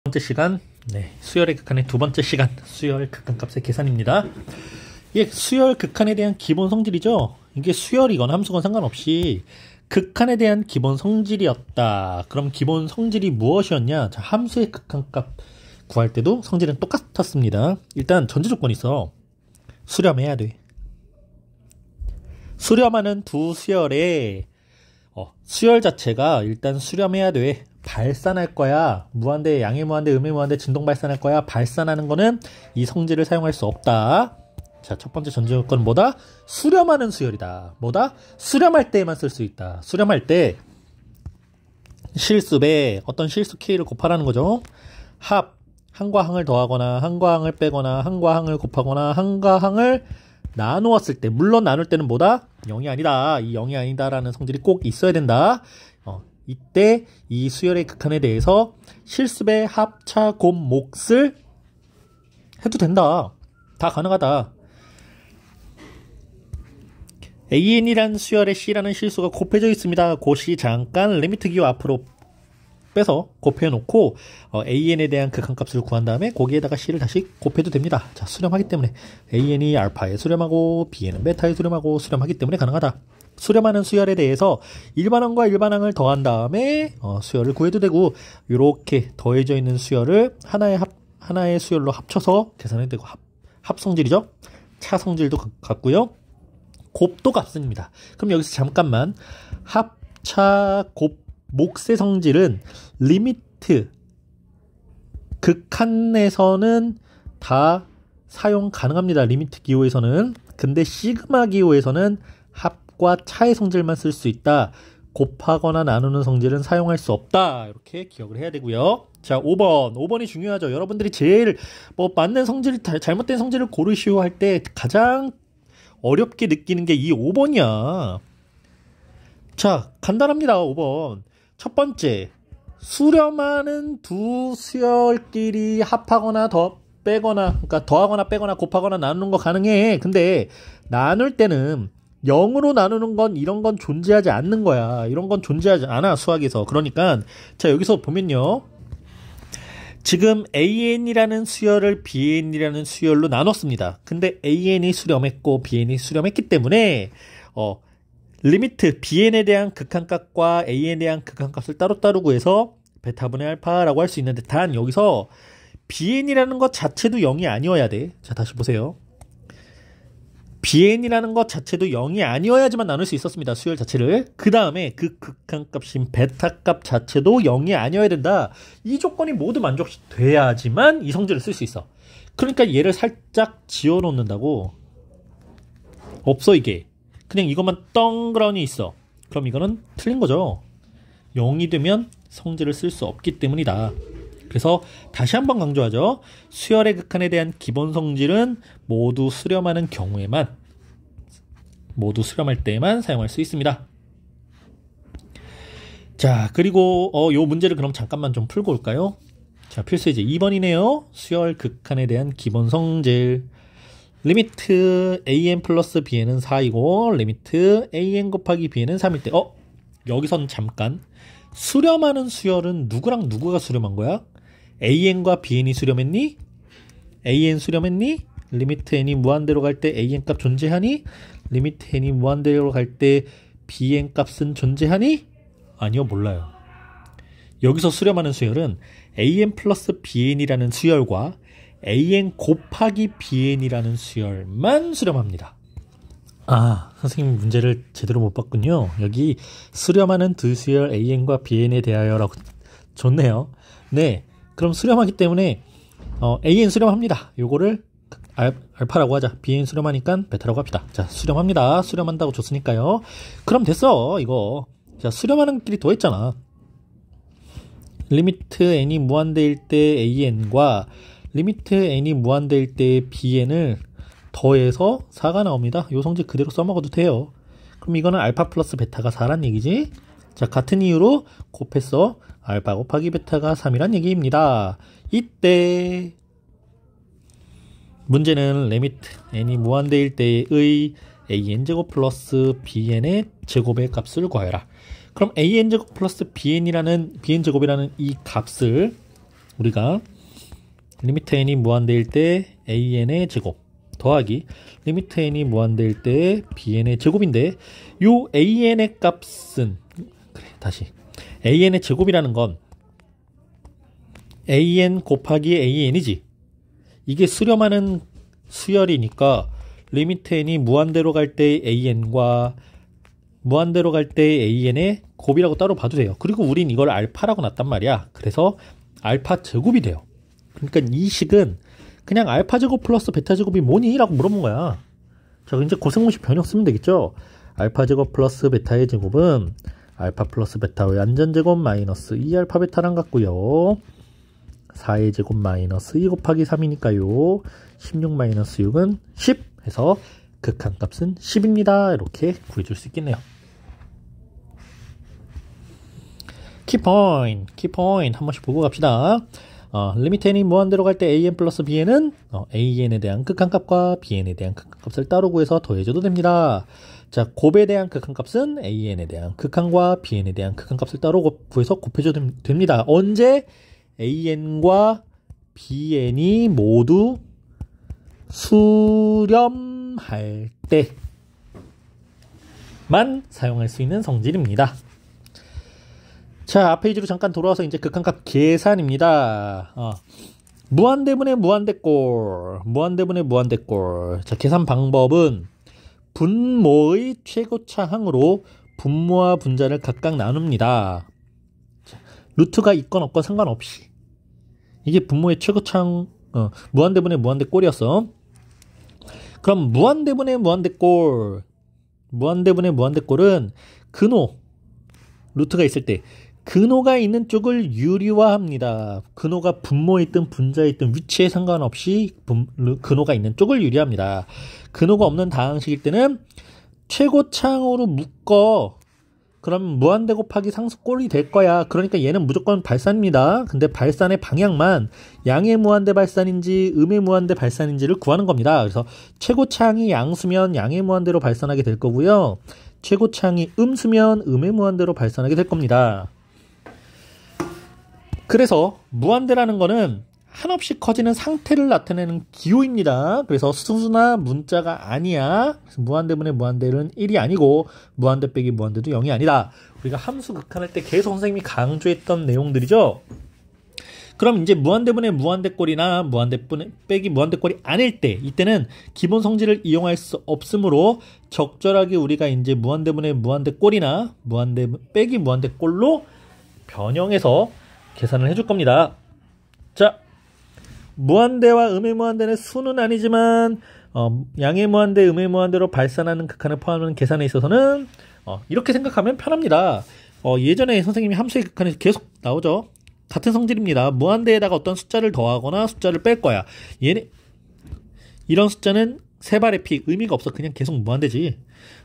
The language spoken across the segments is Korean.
번째 시간, 수열의 극한의 두 번째 시간, 수열 극한값의 계산입니다. 이게 수열 극한에 대한 기본 성질이죠. 이게 수열이건 함수건 상관없이 극한에 대한 기본 성질이었다. 그럼 기본 성질이 무엇이었냐? 자, 함수의 극한값 구할 때도 성질은 똑같았습니다. 일단 전제 조건이 있어. 수렴해야 돼. 수렴하는 두 수열에 수열 자체가 일단 수렴해야 돼. 발산할 거야. 무한대, 양의 무한대, 음의 무한대, 진동 발산할 거야. 발산하는 거는 이 성질을 사용할 수 없다. 자, 첫 번째 전제 조건은 뭐다? 수렴하는 수열이다. 뭐다? 수렴할 때에만 쓸 수 있다. 수렴할 때 실습에 어떤 실수 K를 곱하라는 거죠. 합, 항과 항을 더하거나 항과 항을 빼거나 항과 항을 곱하거나 항과 항을 나누었을 때, 물론 나눌 때는 뭐다? 0이 아니다. 이 0이 아니다라는 성질이 꼭 있어야 된다. 이때 이 수열의 극한에 대해서 실습의 합, 차, 곱, 몫을 해도 된다. 다 가능하다. AN이란 수열에 C라는 실수가 곱해져 있습니다. 고시 잠깐 리미트 기호 앞으로 빼서 곱해놓고 AN에 대한 극한값을 구한 다음에 거기에다가 C를 다시 곱해도 됩니다. 자, 수렴하기 때문에 AN이 알파에 수렴하고 B에는 베타에 수렴하고 수렴하기 때문에 가능하다. 수렴하는 수열에 대해서 일반항과 일반항을 더한 다음에 수열을 구해도 되고, 이렇게 더해져 있는 수열을 하나의 수열로 합쳐서 계산해도 되고, 합성질이죠. 차성질도 같고요. 곱도 같습니다. 그럼 여기서 잠깐만, 합, 차, 곱, 몫의 성질은 리미트 극한에서는 다 사용 가능합니다. 리미트 기호에서는. 근데 시그마 기호에서는 합과 차의 성질만 쓸 수 있다. 곱하거나 나누는 성질은 사용할 수 없다. 이렇게 기억을 해야 되고요. 자, 5번이 중요하죠. 여러분들이 제일 맞는 성질, 잘못된 성질을 고르시오 할 때 가장 어렵게 느끼는 게 이 5번이야. 자, 간단합니다. 5번. 첫 번째, 수렴하는 두 수열끼리 합하거나 그러니까 더하거나 빼거나 곱하거나 나누는 거 가능해. 근데 나눌 때는 0으로 나누는 건 이런 건 존재하지 않는 거야. 이런 건 존재하지 않아, 수학에서. 그러니까 자, 여기서 보면요. 지금 AN이라는 수열을 BN이라는 수열로 나눴습니다. 근데 AN이 수렴했고 BN이 수렴했기 때문에 리미트 BN에 대한 극한값과 AN에 대한 극한값을 따로따로 구해서 베타분의 알파라고 할 수 있는데, 단 여기서 BN이라는 것 자체도 0이 아니어야 돼. 자, 다시 보세요. BN이라는 것 자체도 0이 아니어야지만 나눌 수 있었습니다. 수열 자체를. 그 다음에 그 극한값인 베타값 자체도 0이 아니어야 된다. 이 조건이 모두 만족돼야지만 이 성질을 쓸 수 있어. 그러니까 얘를 살짝 지워놓는다고. 없어, 이게. 그냥 이것만 덩그러니 있어. 그럼 이거는 틀린 거죠. 0이 되면 성질을 쓸 수 없기 때문이다. 그래서 다시 한번 강조하죠. 수열의 극한에 대한 기본 성질은 모두 수렴할 때에만 사용할 수 있습니다. 자, 그리고 요 문제를 그럼 잠깐만 좀 풀고 올까요? 자, 필수예제 2번이네요. 수열 극한에 대한 기본 성질. 리미트 AN 플러스 BN은 4이고 리미트 AN 곱하기 BN은 3일 때 여기선 잠깐, 수렴하는 수열은 누구랑 누구가 수렴한 거야? AN과 BN이 수렴했니? AN 수렴했니? 리미트 N이 무한대로 갈 때 AN 값 존재하니? 리미트 N이 무한대로 갈 때 BN 값은 존재하니? 아니요, 몰라요. 여기서 수렴하는 수열은 AN 플러스 BN이라는 수열과 AN 곱하기 BN이라는 수열만 수렴합니다. 아, 선생님 문제를 제대로 못 봤군요. 여기 수렴하는 두 수열 AN과 BN에 대하여라고 좋네요. 네, 그럼 수렴하기 때문에 AN 수렴합니다. 요거를 알파라고 하자. BN 수렴하니까 베타라고 합시다. 자, 수렴합니다. 수렴한다고 줬으니까요. 그럼 됐어, 이거. 자, 수렴하는 끼리 더했잖아. 리미트 N이 무한대일 때 AN과 리미트 N이 무한대일 때 BN을 더해서 4가 나옵니다. 요 성질 그대로 써먹어도 돼요. 그럼 이거는 알파 플러스 베타가 4란 얘기지. 자, 같은 이유로 곱해서 알파 곱하기 베타가 3이란 얘기입니다. 이때 문제는 리미트 N이 무한대일 때의 AN제곱 플러스 BN의 제곱의 값을 구하여라. 그럼 AN제곱 플러스 BN제곱이라는 이 값을 우리가 리미트 n이 무한대일 때 an의 제곱 더하기 리미트 n이 무한대일 때 bn의 제곱인데 요 an의 값은 그래 다시 an의 제곱이라는 건 an 곱하기 an이지. 이게 수렴하는 수열이니까 리미트 n이 무한대로 갈 때 an과 무한대로 갈 때 an의 곱이라고 따로 봐도 돼요. 그리고 우린 이걸 알파라고 놨단 말이야. 그래서 알파 제곱이 돼요. 그러니까 이 식은 그냥 알파 제곱 플러스 베타 제곱이 뭐니? 라고 물어본 거야. 자, 이제 고생공식 변형 쓰면 되겠죠? 알파 제곱 플러스 베타의 제곱은 알파 플러스 베타의 완전제곱 마이너스 2알파 베타랑 같고요. 4의 제곱 마이너스 2 곱하기 3이니까요. 16 마이너스 6은 10 해서 극한값은 10입니다. 이렇게 구해줄 수 있겠네요. 키포인트 한 번씩 보고 갑시다. 리미트 n이 무한대로 갈 때 an 플러스 bn은 an에 대한 극한값과 bn에 대한 극한값을 따로 구해서 더해줘도 됩니다. 자, 곱에 대한 극한값은 an에 대한 극한과 bn에 대한 극한값을 따로 구해서 곱해줘도 됩니다. 언제? an과 bn이 모두 수렴할 때만 사용할 수 있는 성질입니다. 자, 앞 페이지로 잠깐 돌아와서 이제 극한값 계산입니다. 무한대분의 무한대꼴. 자, 계산 방법은 분모의 최고차항으로 분모와 분자를 각각 나눕니다. 자, 루트가 있건 없건 상관없이. 이게 분모의 최고차항, 무한대분의 무한대꼴이었어. 그럼 무한대분의 무한대꼴은 근호, 루트가 있을 때 근호가 있는 쪽을 유리화합니다. 근호가 분모에 있든 분자에 있든 위치에 상관없이 근호가 있는 쪽을 유리합니다. 근호가 없는 다항식일 때는 최고차항으로 묶어. 그럼 무한대 곱하기 상수꼴이 될 거야. 그러니까 얘는 무조건 발산입니다. 근데 발산의 방향만 양의 무한대 발산인지 음의 무한대 발산인지를 구하는 겁니다. 그래서 최고차항이 양수면 양의 무한대로 발산하게 될 거고요. 최고차항이 음수면 음의 무한대로 발산하게 될 겁니다. 그래서 무한대라는 거는 한없이 커지는 상태를 나타내는 기호입니다. 그래서 수나 문자가 아니야. 무한대분의 무한대는 1이 아니고 무한대 빼기 무한대도 0이 아니다. 우리가 함수 극한할 때 계속 선생님이 강조했던 내용들이죠. 그럼 이제 무한대분의 무한대꼴이나 무한대 빼기 무한대꼴이 아닐 때 이때는 기본 성질을 이용할 수 없으므로 적절하게 우리가 이제 무한대분의 무한대꼴이나 무한대 빼기 무한대꼴로 변형해서 계산을 해줄 겁니다. 자, 무한대와 음의 무한대는 수는 아니지만 양의 무한대, 음의 무한대로 발산하는 극한을 포함하는 계산에 있어서는 이렇게 생각하면 편합니다. 예전에 선생님이 함수의 극한에서 계속 나오죠. 같은 성질입니다. 무한대에다가 어떤 숫자를 더하거나 숫자를 뺄 거야. 이런 숫자는 세 발의 피 의미가 없어. 그냥 계속 무한대지.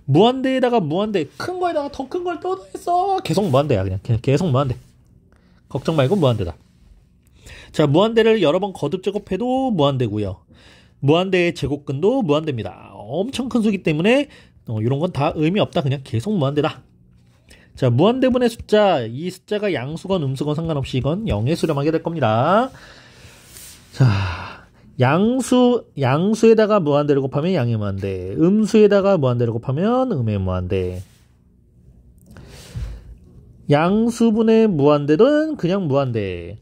무한대에다가 무한대 큰 거에다가 더 큰 걸 또 더했어. 계속 무한대야. 그냥 계속 무한대. 걱정 말고 무한대다. 자, 무한대를 여러 번 거듭 제곱해도 무한대고요. 무한대의 제곱근도 무한대입니다. 엄청 큰 수기 때문에 이런 건 다 의미 없다. 그냥 계속 무한대다. 자, 무한대분의 숫자, 이 숫자가 양수건 음수건 상관없이 이건 0에 수렴하게 될 겁니다. 자, 양수에다가 무한대를 곱하면 양의 무한대, 음수에다가 무한대를 곱하면 음의 무한대. 양수분의 무한대는 그냥 무한대,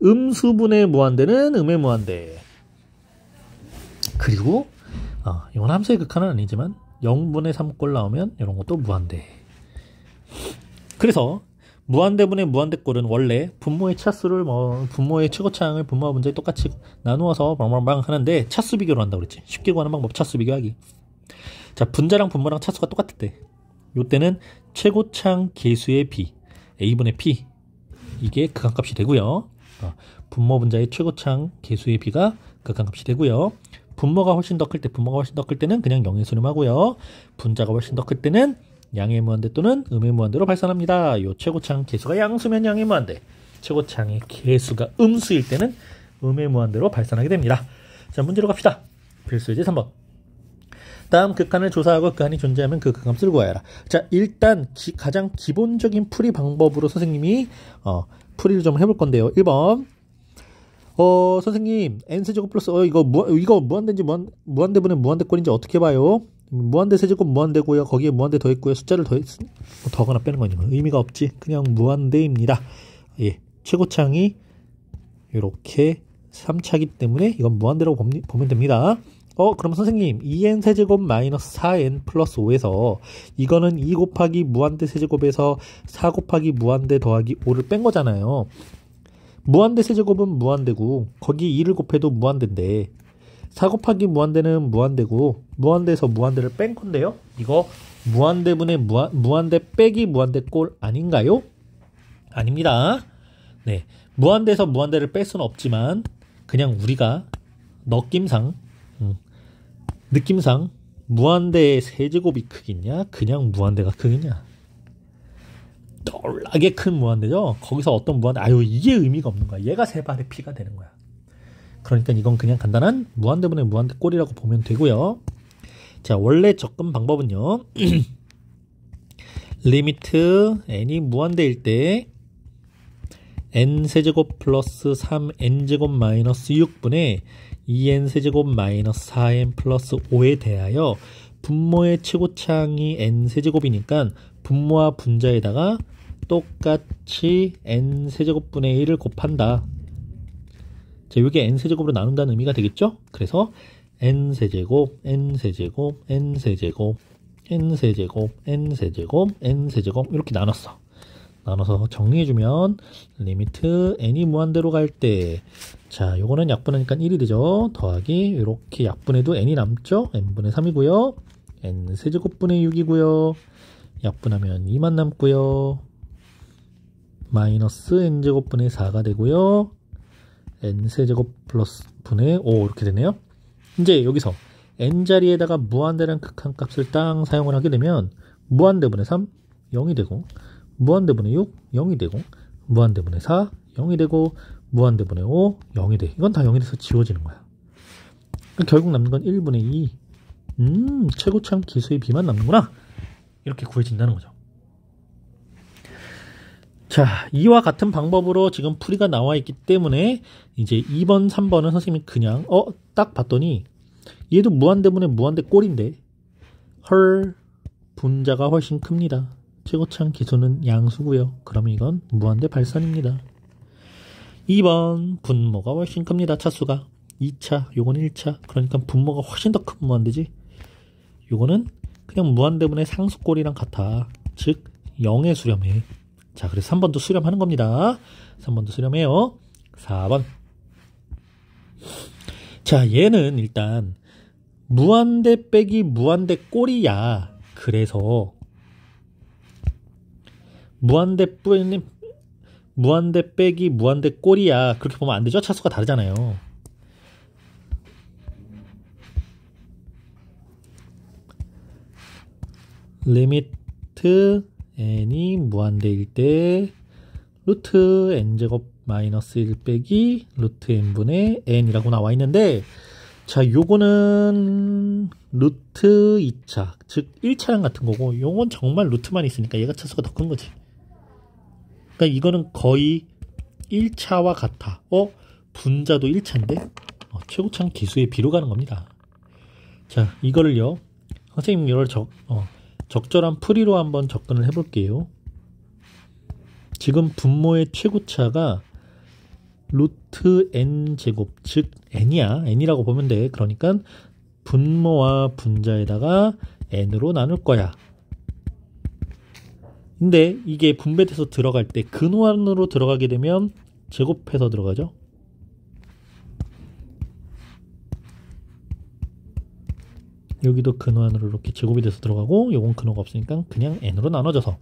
음수분의 무한대는 음의 무한대. 그리고 이건 함수의 극한은 아니지만 0분의 3꼴 나오면 이런 것도 무한대. 그래서 무한대분의 무한대꼴은 원래 분모의 차수를 분모의 최고차항을 분모와 분자에 똑같이 나누어서 방방방 하는데 차수 비교로 한다고 그랬지. 쉽게 구하는 방법 차수 비교하기. 자, 분자랑 분모랑 차수가 똑같을 때 이때는 최고차항 계수의 b a분의 p 이게 극한값이 되고요. 분모 분자의 최고차항 계수의 b가 극한값이 되고요. 분모가 훨씬 더 클 때는 그냥 0에 수렴하고요. 분자가 훨씬 더 클 때는 양의 무한대 또는 음의 무한대로 발산합니다. 요 최고차항 계수가 양수면 양의 무한대, 최고차항의 계수가 음수일 때는 음의 무한대로 발산하게 됩니다. 자, 문제로 갑시다. 필수예제 3번. 다음 극한을 조사하고 극한이 존재하면 그 극한값을 구하여라. 자, 일단 가장 기본적인 풀이 방법으로 선생님이 풀이를 좀 해볼 건데요. 1번. 선생님, n세제곱 플러스, 이거 무한대인지 무한대분의 무한대꼴인지 어떻게 봐요? 무한대 세제곱 무한대고요. 거기에 무한대 더했고요. 숫자를 더하거나 빼는 건 의미가 없지. 그냥 무한대입니다. 예, 최고창이 이렇게 3차기 때문에 이건 무한대라고 보면 됩니다. 그럼 선생님 2n 세제곱 마이너스 4n 플러스 5에서 이거는 2 곱하기 무한대 세제곱에서 4 곱하기 무한대 더하기 5를 뺀 거잖아요. 무한대 세제곱은 무한대고 거기 2를 곱해도 무한대인데 4 곱하기 무한대는 무한대고 무한대에서 무한대를 뺀 건데요. 이거 무한대분의 무한대 빼기 무한대 꼴 아닌가요? 아닙니다. 네, 무한대에서 무한대를 뺄 수는 없지만 그냥 우리가 느낌상 무한대의 세제곱이 크겠냐? 그냥 무한대가 크겠냐? 놀라게 큰 무한대죠? 거기서 어떤 무한대, 이게 의미가 없는 거야. 얘가 세 발의 피가 되는 거야. 그러니까 이건 그냥 간단한 무한대분의 무한대 꼴이라고 보면 되고요. 자, 원래 접근 방법은요. 리미트 n이 무한대일 때 n세제곱 플러스 3n제곱 마이너스 6분의 2n세제곱 마이너스 4n 플러스 5에 대하여 분모의 최고창이 n세제곱이니까 분모와 분자에다가 똑같이 n세제곱분의 1을 곱한다. 자, 이게 n세제곱으로 나눈다는 의미가 되겠죠? 그래서 n세제곱, n세제곱, n세제곱, n세제곱, n세제곱, n세제곱 이렇게 나눠서 정리해주면 리미트 n이 무한대로 갈 때, 자, 요거는 약분하니까 1이 되죠. 더하기 이렇게 약분해도 n이 남죠. n분의 3이고요. n세제곱분의 6이고요. 약분하면 2만 남고요. 마이너스 n제곱분의 4가 되고요. n세제곱 플러스 분의 5 이렇게 되네요. 이제 여기서 n자리에다가 무한대라는 극한값을 딱 사용을 하게 되면 무한대분의 3 0이 되고 무한대분의 6 0이 되고 무한대분의 4 0이 되고 무한대분의 5 0이 돼. 이건 다 0이 돼서 지워지는 거야. 결국 남는 건 1분의 2. 최고창 기수의 비만 남는구나. 이렇게 구해진다는 거죠. 자, 이와 같은 방법으로 지금 풀이가 나와 있기 때문에 이제 2번, 3번은 선생님이 그냥 딱 봤더니 얘도 무한대분의 무한대 꼴인데 헐, 분자가 훨씬 큽니다. 최고창 기수는 양수고요. 그러면 이건 무한대 발산입니다. 2번 분모가 훨씬 큽니다. 차수가 2차, 요건 1차. 그러니까 분모가 훨씬 더 큰 무한대지. 요거는 그냥 무한대분의 상수꼴이랑 같아. 즉 0에 수렴해. 자, 그래서 3번도 수렴하는 겁니다. 3번도 수렴해요. 4번. 자, 얘는 일단 무한대 빼기 무한대 꼴이야. 그래서 무한대 빼기 무한대 꼴이야. 그렇게 보면 안 되죠? 차수가 다르잖아요. 리미트 n이 무한대일 때 루트 n제곱 마이너스 1 빼기 루트 n분의 n이라고 나와 있는데, 자, 요거는 루트 2차, 즉 1차량 같은 거고, 요건 정말 루트만 있으니까 얘가 차수가 더 큰 거지. 그러니까 이거는 거의 1차와 같아. 분자도 1차인데 최고창 기수의 비로 가는 겁니다. 자, 이거를요, 선생님 이걸 적절한 풀이로 한번 접근을 해볼게요. 지금 분모의 최고차가 루트 n제곱, 즉 n이야. n이라고 보면 돼. 그러니까 분모와 분자에다가 n으로 나눌 거야. 근데 이게 분배돼서 들어갈 때 근호안으로 들어가게 되면 제곱해서 들어가죠. 여기도 근호안으로 이렇게 제곱이 돼서 들어가고, 요건 근호가 없으니까 그냥 n으로 나눠져서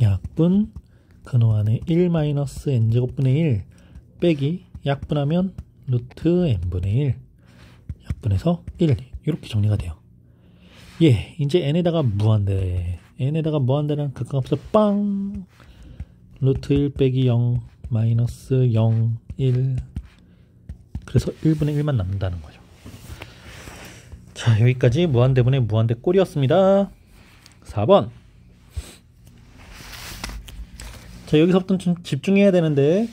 약분 근호안의 1-n제곱분의 1 빼기 약분하면 루트 n분의 1 약분해서 1 이렇게 정리가 돼요. 예, 이제 n에다가 무한대라는 극한값을 빵 루트 1 빼기 0 마이너스 0 1 그래서 1분의 1만 남는다는 거죠. 자, 여기까지 무한대분의 무한대 꼴이었습니다. 4번. 자, 여기서부터는 좀 집중해야 되는데,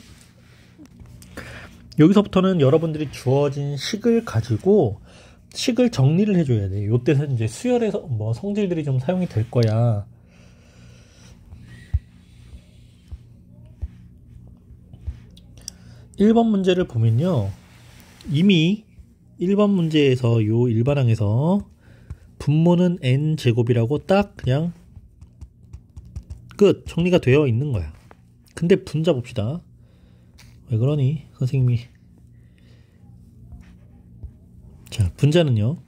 여기서부터는 여러분들이 주어진 식을 가지고 식을 정리를 해줘야 돼. 요때서 이제 수열에서 뭐 성질들이 좀 사용이 될 거야. (1번) 문제를 보면요, 이미 1번 문제에서 요 일반항에서 분모는 n제곱이라고 딱 그냥 끝 정리가 되어 있는 거야. 근데 분자 봅시다. 왜 그러니 선생님이. 자, 분자는요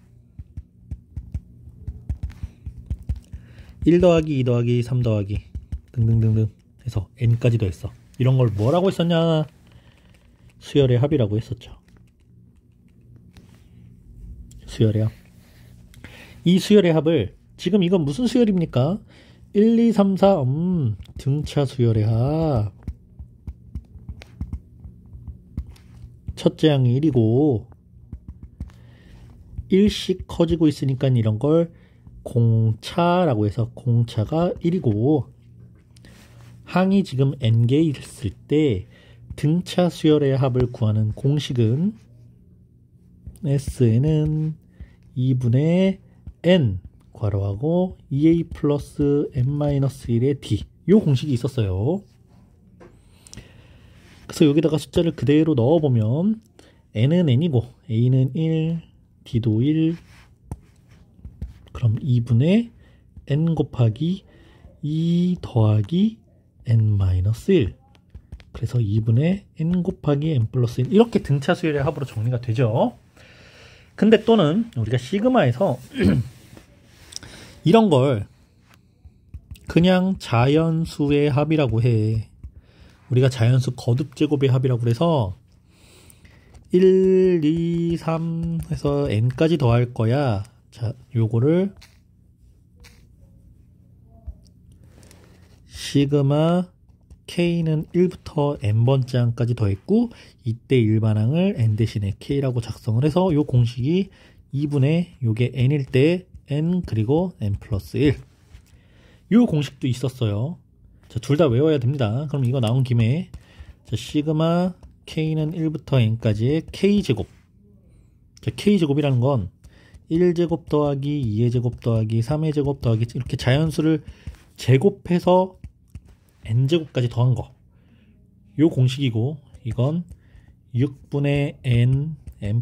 1 더하기 2 더하기 3 더하기 등등등등 해서 n까지 더했어. 이런 걸 뭐라고 했었냐? 수열의 합이라고 했었죠. 수열의 합. 이 수열의 합을, 지금 이건 무슨 수열입니까? 1, 2, 3, 4 등차 수열의 합. 첫째 항이 1이고 1씩 커지고 있으니까 이런 걸 공차라고 해서 공차가 1이고, 항이 지금 n개 있을 때 등차 수열의 합을 구하는 공식은 Sn은 2분의 n 괄호하고 2a 플러스 n-1의 d, 요 공식이 있었어요. 그래서 여기다가 숫자를 그대로 넣어보면 n은 n이고 a는 1, d도 1, 그럼 2분의 n 곱하기 2 더하기 n-1, 그래서 2분의 n 곱하기 n 플러스 1, 이렇게 등차 수열의 합으로 정리가 되죠. 근데 또는 우리가 시그마에서 이런 걸 그냥 자연수의 합이라고 해. 우리가 자연수 거듭제곱의 합이라고 해서 1, 2, 3 해서 n까지 더할 거야. 자, 요거를 시그마 k는 1부터 n번째 항까지 더했고, 이때 일반항을 n 대신에 k라고 작성을 해서 요 공식이 2분의 요게 n일 때 n 그리고 n 플러스 1, 요 공식도 있었어요. 자, 둘 다 외워야 됩니다. 그럼 이거 나온 김에, 자, 시그마 k는 1부터 n까지의 k제곱. 자, k제곱이라는 건 1제곱 더하기 2의 제곱 더하기 3의 제곱 더하기 이렇게 자연수를 제곱해서 n제곱까지 더한 거, 요 공식이고, 이건 6분의 n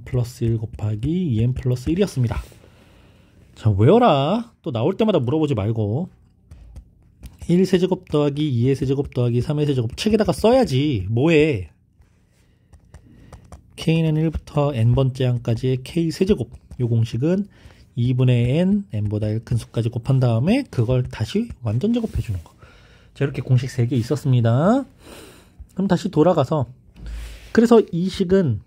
플러스 1 곱하기 2n 플러스 1이었습니다. 자, 외워라. 또 나올 때마다 물어보지 말고 1 세제곱 더하기 2의 세제곱 더하기 3의 세제곱 책에다가 써야지. 뭐해. k는 1부터 n번째 항까지의 k 세제곱, 요 공식은 2분의 n, n보다 1 큰 수까지 곱한 다음에 그걸 다시 완전 제곱해 주는 거. 자, 이렇게 공식 3개 있었습니다. 그럼 다시 돌아가서, 그래서 이 식은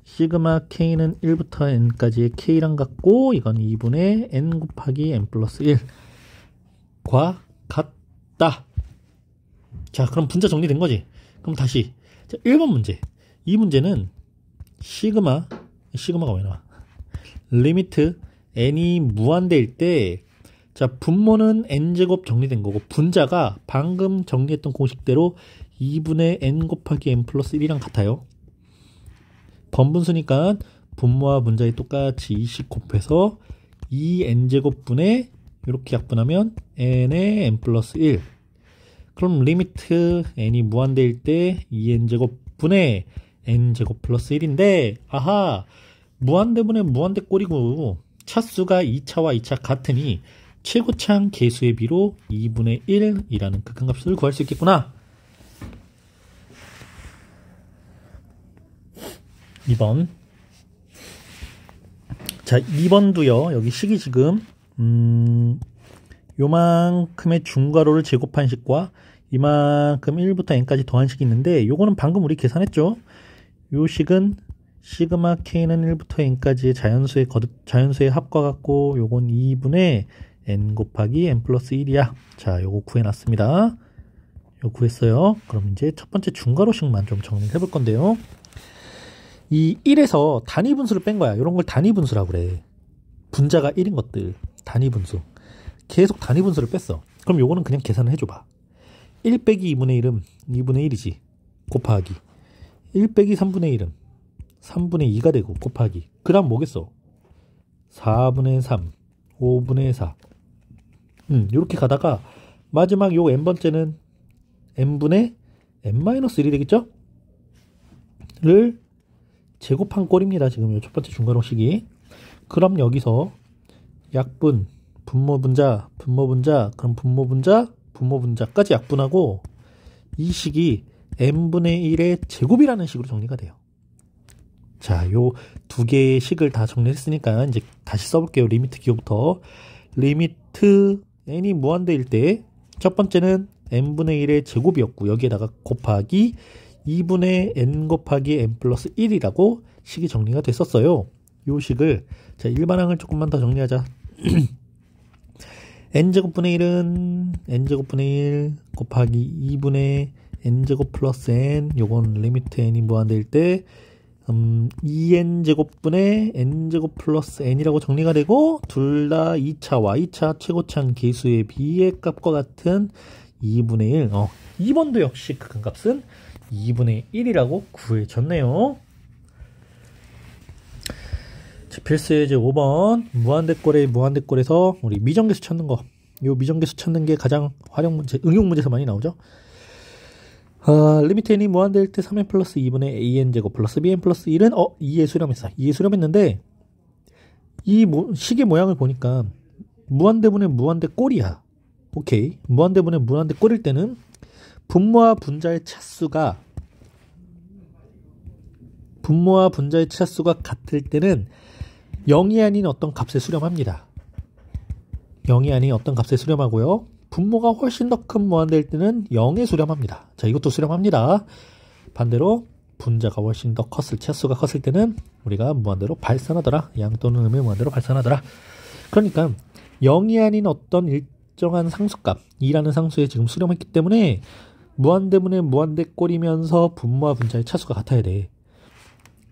시그마 k는 1부터 n까지의 k랑 같고, 이건 2분의 n 곱하기 n 플러스 1과 같다. 자, 그럼 분자 정리된 거지. 그럼 다시, 자, 1번 문제. 이 문제는 시그마가 왜 나와? 리미트 n이 무한대일 때, 자, 분모는 n제곱 정리된 거고, 분자가 방금 정리했던 공식대로 2분의 n 곱하기 n 플러스 1이랑 같아요. 번분수니까 분모와 분자에 똑같이 2씩 곱해서 2n제곱분의 이렇게 약분하면 n의 n 플러스 1. 그럼 리미트 n이 무한대일 때 2n제곱분의 n제곱 플러스 1인데, 아하, 무한대분의 무한대 꼴이고 차수가 2차와 2차 같으니 최고차항 계수의 비로 2분의 1이라는 극한값을 구할 수 있겠구나. 2번. 자, 2번도요. 여기 식이 지금 요만큼의 중괄호를 제곱한 식과 이만큼 1부터 n까지 더한 식이 있는데, 요거는 방금 우리 계산했죠. 요 식은 시그마 k는 1부터 n까지의 자연수의 합과 같고, 요건 2분의 n 곱하기 n 플러스 1이야. 자, 요거 구해놨습니다. 요거 구했어요. 그럼 이제 첫 번째 중괄호식만 좀 정리해 볼 건데요. 이 1에서 단위분수를 뺀 거야. 이런 걸 단위분수라고 그래. 분자가 1인 것들 단위분수. 계속 단위분수를 뺐어. 그럼 요거는 그냥 계산을 해줘봐. 1 빼기 2분의 1은 2분의 1이지. 곱하기. 1 빼기 3분의 1은 3분의 2가 되고 곱하기. 그 다음 뭐겠어? 4분의 3, 5분의 4. 이렇게 가다가 마지막 요 n번째는 n분의 n-1이 되겠죠? 를 제곱한 꼴입니다. 지금 요 첫 번째 중괄호식이. 그럼 여기서 약분, 분모분자, 그럼 분모분자까지 약분하고 이 식이 n분의 1의 제곱이라는 식으로 정리가 돼요. 자, 요 두 개의 식을 다 정리했으니까 이제 다시 써볼게요. 리미트 기호부터. 리미트 n이 무한대일 때 첫 번째는 n분의 1의 제곱이었고 여기에다가 곱하기 2분의 n 곱하기 n 플러스 1이라고 식이 정리가 됐었어요. 요 식을 자 일반항을 조금만 더 정리하자. n제곱분의 1은 n제곱분의 1 곱하기 2분의 n제곱 플러스 n, 요건 리미트 n이 무한대일 때 2n제곱분의 n제곱 플러스 n이라고 정리가 되고 둘 다 2차 y차 최고차항 계수의 비의 값과 같은 2분의 1. 2번도 역시 극한값은 2분의 1이라고 구해졌네요. 필수예제 5번 무한대꼴에서 우리 미정계수 찾는 거. 요 미정계수 찾는 게 가장 응용 문제에서 많이 나오죠. 리미트 n이 무한대일 때 3n 플러스 2분의 an제곱 플러스 bn 플러스 1은 2에 수렴했어. 2에 수렴했는데 이 식의 모양을 보니까 무한대분의 무한대꼴이야. 오케이. 무한대분의 무한대꼴일 때는 분모와 분자의 차수가 같을 때는 0이 아닌 어떤 값에 수렴합니다. 0이 아닌 어떤 값에 수렴하고요. 분모가 훨씬 더 큰 무한대일 때는 0에 수렴합니다. 자, 이것도 수렴합니다. 반대로 분자가 훨씬 더 차수가 컸을 때는 우리가 무한대로 발산하더라. 양 또는 음의 무한대로 발산하더라. 그러니까 0이 아닌 어떤 일정한 상수값 2라는 상수에 지금 수렴했기 때문에 무한대분의 무한대꼴이면서 분모와 분자의 차수가 같아야 돼.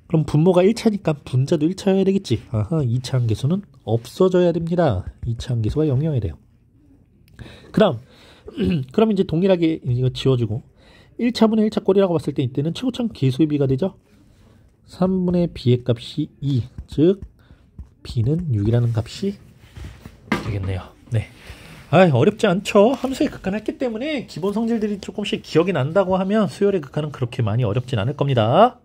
그럼 분모가 1차니까 분자도 1차여야 되겠지. 2차 함계수는 없어져야 됩니다. 2차 함계수가 0이어야 돼요. 그럼 이제 동일하게 이거 지워주고 1차분의 1차 꼴이라고 봤을 때 이때는 최고차항 계수의 비가 되죠. 3분의 b의 값이 2, 즉 b는 6이라는 값이 되겠네요. 네. 어렵지 않죠. 함수의 극한을 했기 때문에 기본 성질들이 조금씩 기억이 난다고 하면 수열의 극한은 그렇게 많이 어렵진 않을 겁니다.